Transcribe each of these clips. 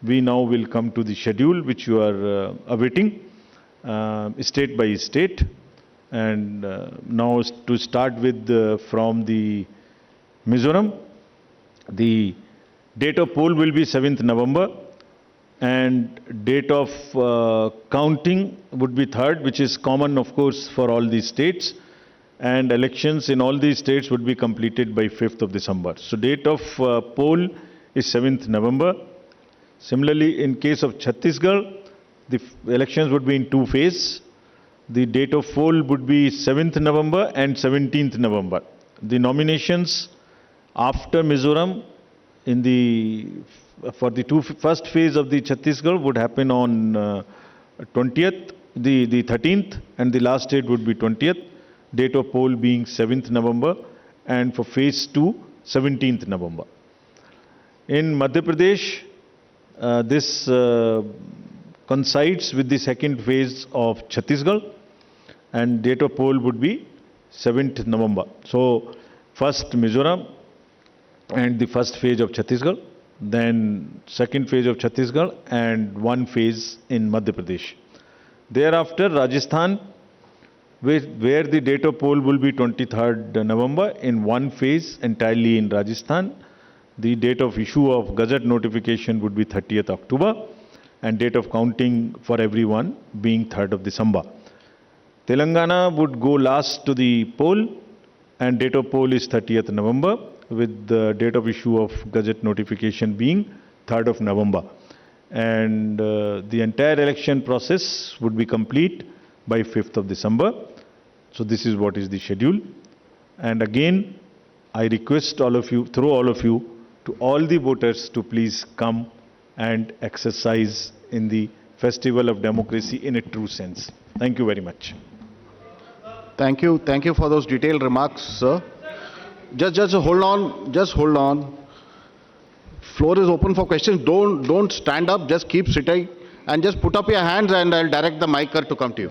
we now will come to the schedule which you are awaiting, state by state. And now to start with from the Mizoram, the date of poll will be 7th November and date of counting would be 3rd, which is common of course for all these states, and elections in all these states would be completed by 5th of December. So date of poll is 7th November. Similarly, in case of Chhattisgarh, the elections would be in 2 phases. The date of poll would be 7th November and 17th November. The nominations after Mizoram for the first phase of the Chhattisgarh would happen on 20th, the 13th, and the last date would be 20th. Date of poll being 7th November, and for phase 2, 17th November. In Madhya Pradesh, this coincides with the second phase of Chhattisgarh, and date of poll would be 7th November. So, first Mizoram and the first phase of Chhattisgarh, then second phase of Chhattisgarh, and one phase in Madhya Pradesh. Thereafter, Rajasthan, where the date of poll will be 23rd November in one phase entirely in Rajasthan. The date of issue of Gazette notification would be 30th October, and date of counting for everyone being 3rd of December. Telangana would go last to the poll, and date of poll is 30th November, with the date of issue of Gazette notification being 3rd of November. And the entire election process would be complete by 5th of December. So this is what is the schedule. And again, I request all of you, through all of you, to all the voters to please come and exercise in the festival of democracy in a true sense. Thank you very much. Thank you. Thank you for those detailed remarks, sir. Just hold on. Just hold on. Floor is open for questions. Don't stand up. Just keep sitting and just put up your hands, and I'll direct the mic to come to you.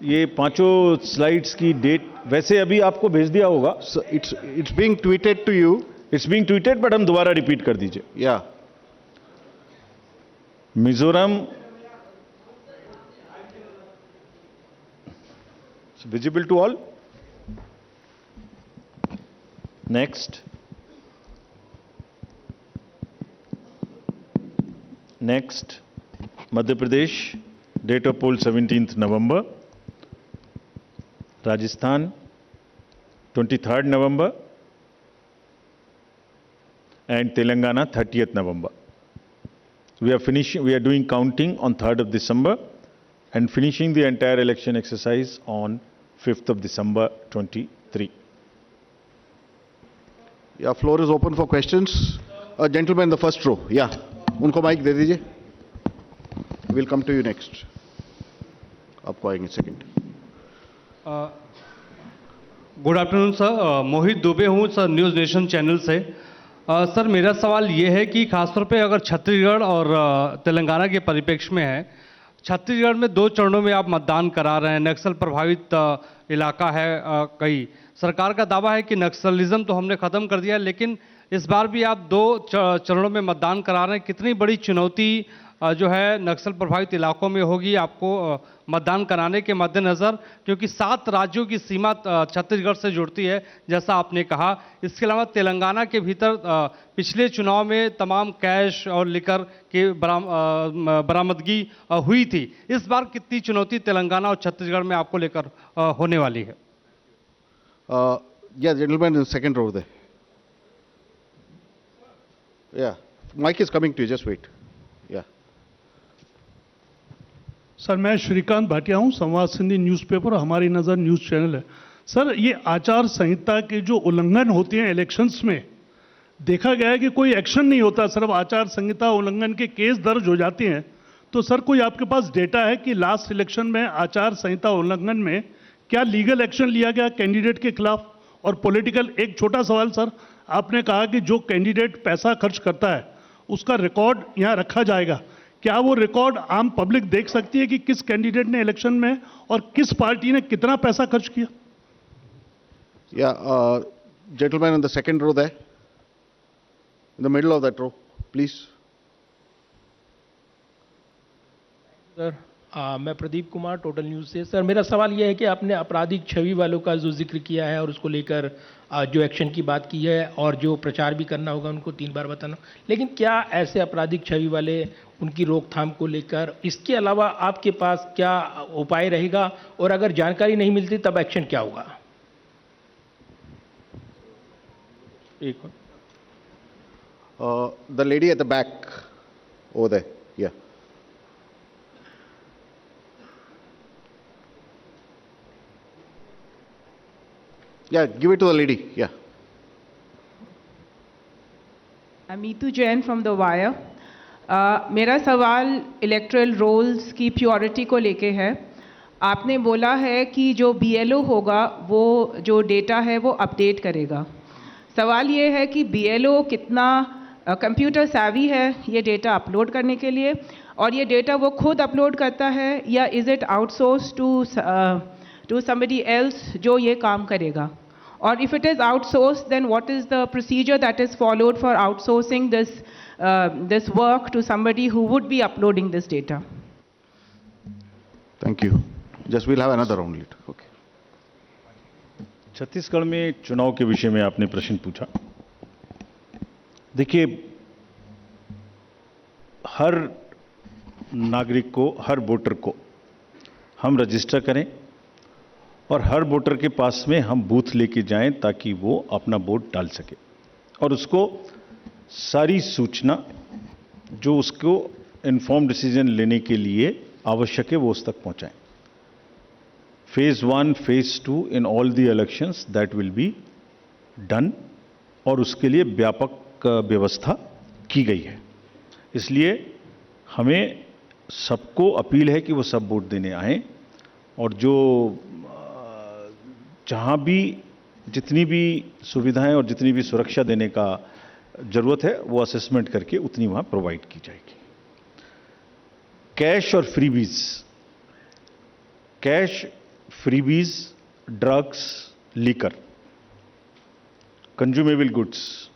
ये पांचों slides की date वैसे अभी आपको भेज दिया होगा. It's being tweeted to you. It's being tweeted, but हम दोबारा रिपीट कर दीजिए. Yeah. Mizoram, visible to all. Next. Madhya Pradesh, date of poll 17th November. Rajasthan, 23rd November. And Telangana, 30th November. We are doing counting on 3rd of December and finishing the entire election exercise on 5th of December 23. Yeah, floor is open for questions. A gentleman in the first row. Yeah. उनको mic दे दीजिए. We'll come to you next. आपको आएंगे second. Good afternoon sir. Mohit Dubey हूँ sir, News Nation channel से. Sir मेरा सवाल ये है कि खासतौर पे अगर छत्तीसगढ़ और तेलंगाना के परिप्रेक्ष्य में है, छत्तीसगढ़ में 2 चरणों में आप मतदान करा रहे हैं. नक्सल प्रभावित इलाका है कई. सरकार का दावा है कि नक्सलिज्म तो हमने ख़त्म कर दिया है, लेकिन इस बार भी आप 2 चरणों में मतदान करा रहे हैं. कितनी बड़ी चुनौती जो है नक्सल प्रभावित इलाकों में होगी आपको मतदान कराने के मद्देनज़र, क्योंकि 7 राज्यों की सीमा छत्तीसगढ़ से जुड़ती है जैसा आपने कहा. इसके अलावा तेलंगाना के भीतर पिछले चुनाव में तमाम कैश और लिकर की बरामदगी हुई थी. इस बार कितनी चुनौती तेलंगाना और छत्तीसगढ़ में आपको लेकर होने वाली है? Yeah, gentleman in the second row there. Yeah, mic is coming to you. Just wait. Yeah. Sir मैं श्रीकांत भाटिया हूं, संवाद सिंधी न्यूज़पेपर और हमारी नज़र न्यूज़ चैनल है. सर ये आचार संहिता के जो उल्लंघन होते हैं इलेक्शंस में, देखा गया है कि कोई एक्शन नहीं होता, सिर्फ आचार संहिता उल्लंघन के केस दर्ज हो जाते हैं. तो सर कोई आपके पास डेटा है कि लास्ट इलेक्शन में आचार संहिता उल्लंघन में क्या लीगल एक्शन लिया गया कैंडिडेट के खिलाफ? और पॉलिटिकल, एक छोटा सवाल सर, आपने कहा कि जो कैंडिडेट पैसा खर्च करता है उसका रिकॉर्ड यहाँ रखा जाएगा. क्या वो रिकॉर्ड आम पब्लिक देख सकती है कि किस कैंडिडेट ने इलेक्शन में और किस पार्टी ने कितना पैसा खर्च किया? Yeah, Gentleman in the second row there. In the middle of that row, please. Sir मैं प्रदीप कुमार टोटल न्यूज़ से। सर मेरा सवाल यह है कि आपने आपराधिक छवि वालों का जो जिक्र किया है और उसको लेकर जो एक्शन की बात की है और जो प्रचार भी करना होगा उनको 3 बार बताना, लेकिन क्या ऐसे आपराधिक छवि वाले उनकी रोकथाम को लेकर इसके अलावा आपके पास क्या उपाय रहेगा, और अगर जानकारी नहीं मिलती तब एक्शन क्या होगा? एक The lady at the back over there. Yeah. Yeah, give it to the lady. Yeah. Amitu Jain from The Wire. मेरा सवाल इलेक्ट्रल रोल्स की प्योरिटी को लेके है। आपने बोला है कि जो BLO होगा वो जो डेटा है वो अपडेट करेगा। सवाल ये है कि BLO कितना कंप्यूटर savvy है ये डेटा अपलोड करने के लिए, और ये डेटा वो खुद अपलोड करता है या is it outsource to somebody else जो ये काम करेगा? Or if it is outsourced, then what is the procedure that is followed for outsourcing this work to somebody who would be uploading this data? Thank you. Just we'll have another round later. Okay. Chhattisgarh में चुनाव के विषय में आपने प्रश्न पूछा। देखिए, हर नागरिक को, हर वोटर को हम रजिस्टर करें और हर वोटर के पास में हम बूथ लेके जाएं ताकि वो अपना वोट डाल सके और उसको सारी सूचना जो उसको इन्फॉर्म्ड डिसीजन लेने के लिए आवश्यक है वो उस तक पहुंचाएं। Phase 1, phase 2 in all the elections that will be done, और उसके लिए व्यापक व्यवस्था की गई है। इसलिए हमें सबको अपील है कि वो सब वोट देने आएं और जो जहां भी जितनी भी सुविधाएं और जितनी भी सुरक्षा देने का जरूरत है वो असेसमेंट करके उतनी वहां प्रोवाइड की जाएगी। कैश और freebies, cash, freebies, drugs, liquor, consumable goods,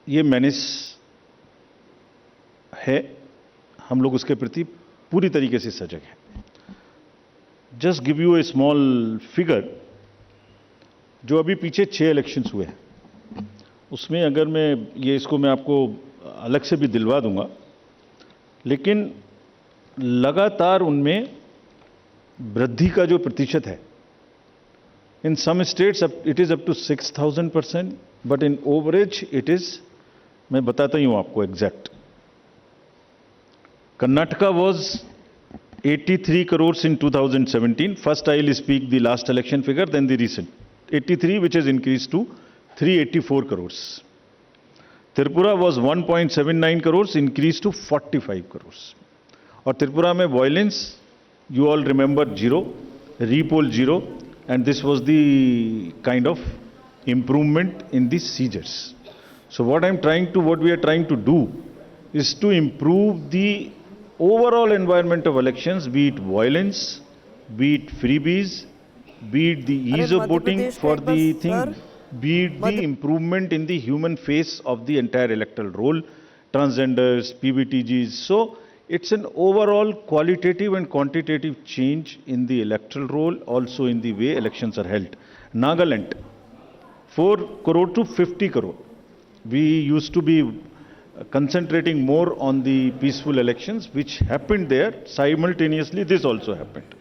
ये मेनेस है। हम लोग उसके प्रति पूरी तरीके से सजग हैं। Just give U A small figure, जो अभी पीछे 6 इलेक्शंस हुए हैं उसमें अगर मैं आपको अलग से भी दिलवा दूंगा, लेकिन लगातार उनमें वृद्धि का जो प्रतिशत है, in some states it is up to 6000%, but in average it is, मैं बताता ही हूं आपको exact. Karnataka was 83 crores in 2017. First, I will speak the last election figure, then the recent. 83, which has increased to 384 crores. Tripura was 1.79 crores, increased to 45 crores. और त्रिपुरा में violence, you all remember, 0, repoll 0, and this was the kind of improvement in the seizures. So what we are trying to do is to improve the overall environment of elections, be it violence, be it freebies, be it the ease of voting for the thing, be it the improvement in the human face of the entire electoral roll, transgenders, PBTGs. So it's an overall qualitative and quantitative change in the electoral roll, also in the way elections are held. Nagaland, 4 crore to 50 crore. We used to be concentrating more on the peaceful elections which happened there. Simultaneously this also happened.